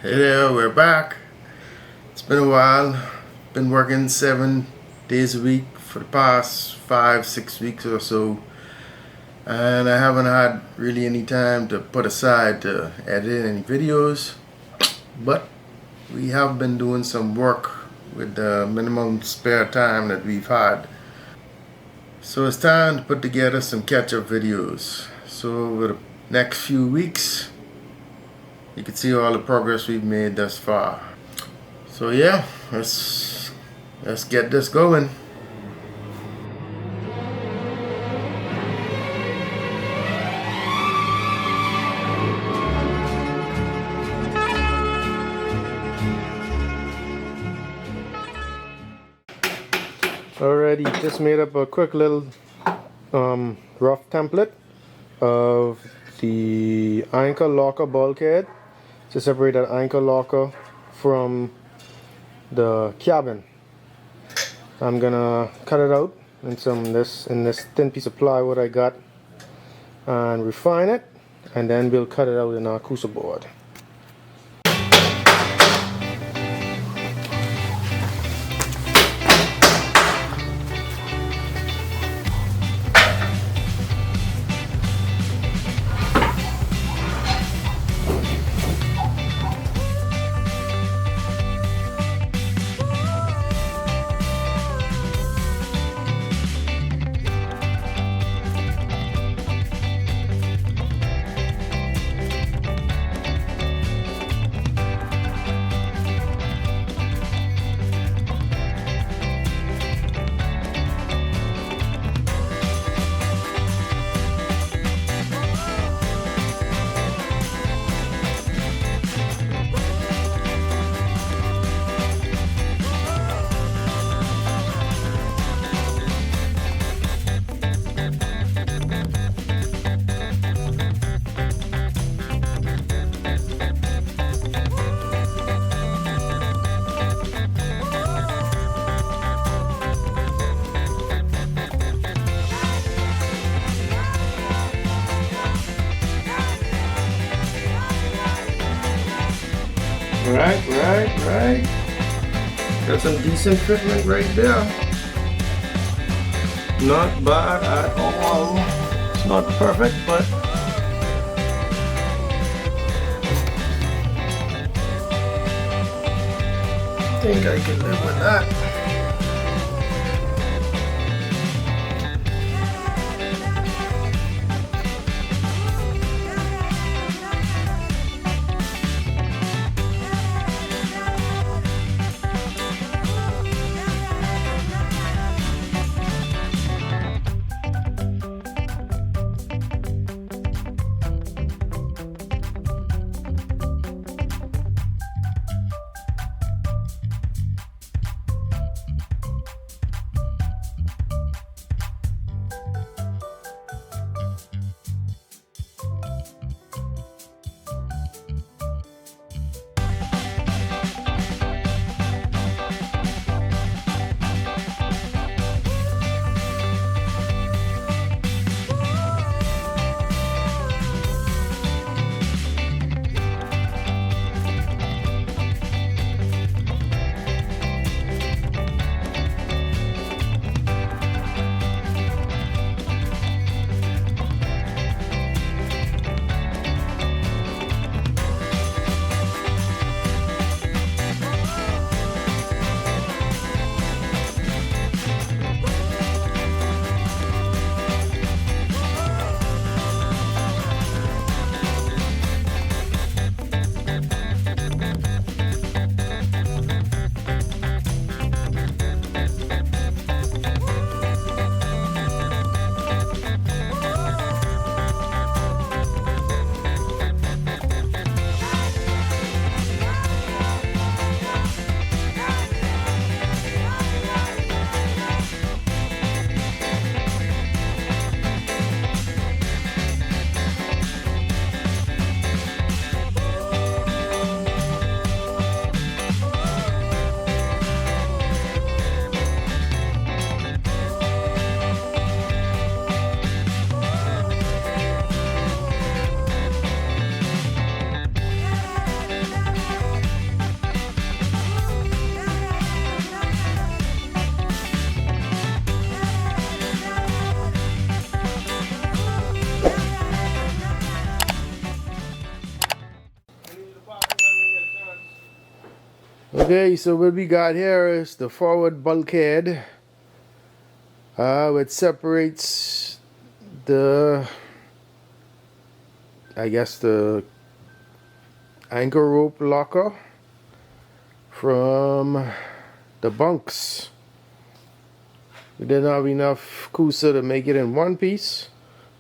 Hey there, we're back. It's been a while. Been working 7 days a week for the past 5, 6 weeks or so, and I haven't had really any time to put aside to edit any videos. But we have been doing some work with the minimum spare time that we've had. So it's time to put together some catch-up videos. So over the next few weeks, you can see all the progress we've made thus far. So yeah, let's get this going. Already just made up a quick little rough template of the anchor locker bulkhead to separate that anchor locker from the cabin. I'm gonna cut it out in this thin piece of plywood I got and refine it, and then we'll cut it out in our crucible board. Right. Got some decent fitment right there. Not bad at all. It's not perfect, but I think I can live with that. Okay, so what we got here is the forward bulkhead, which separates the, I guess, the anchor rope locker from the bunks. We didn't have enough Kusa to make it in one piece,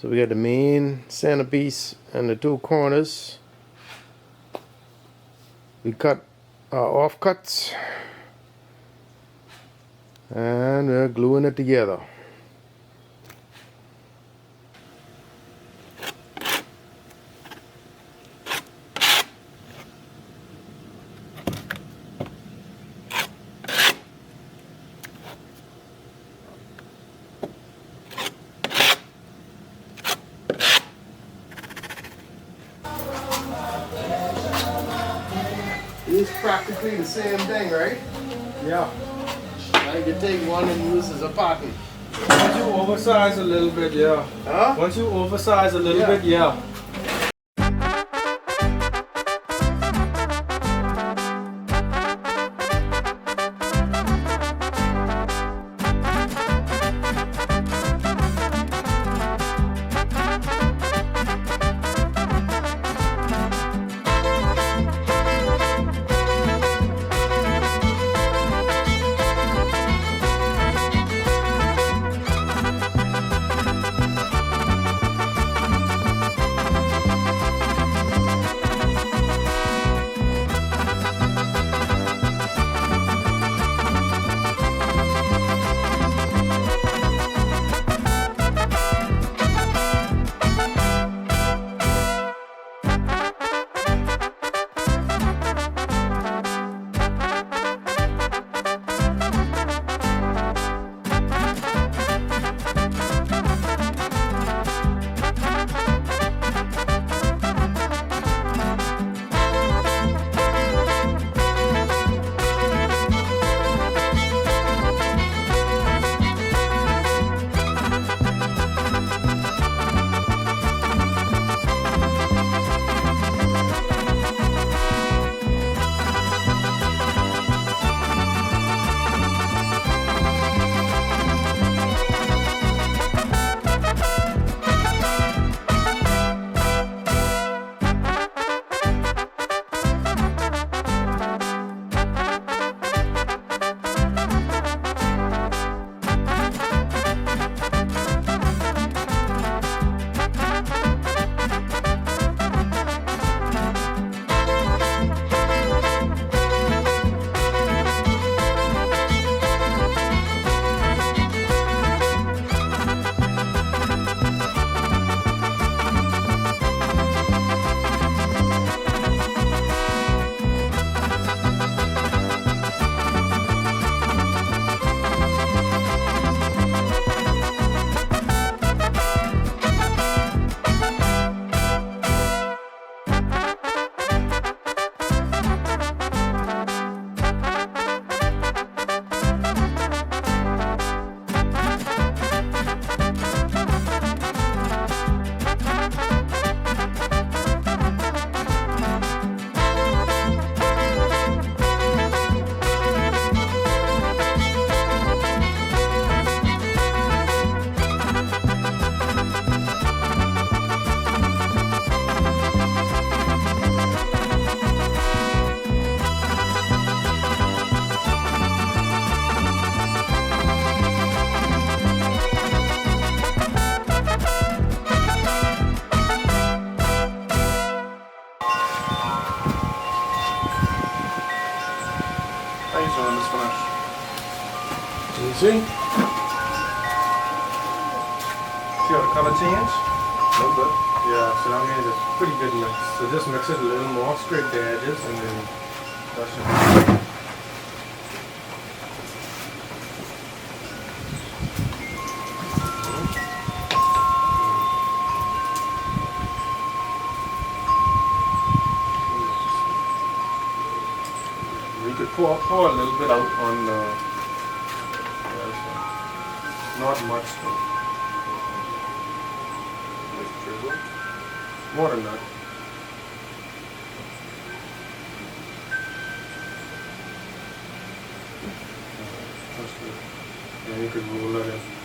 so we got the main centerpiece and the two corners. We cut our offcuts and we're gluing it together. It's practically the same thing, right? Yeah. I could take one and use as a pattern. Once you oversize a little bit, yeah. Huh? Once you oversize a little bit, yeah. You see? See how the color change? A little bit. Yeah, so that means it's pretty good mix. So just mix it a little more, scrape the edges, and then that should be. You could pour a little bit out on the other side. Not much though. More than that. And you could roll it in.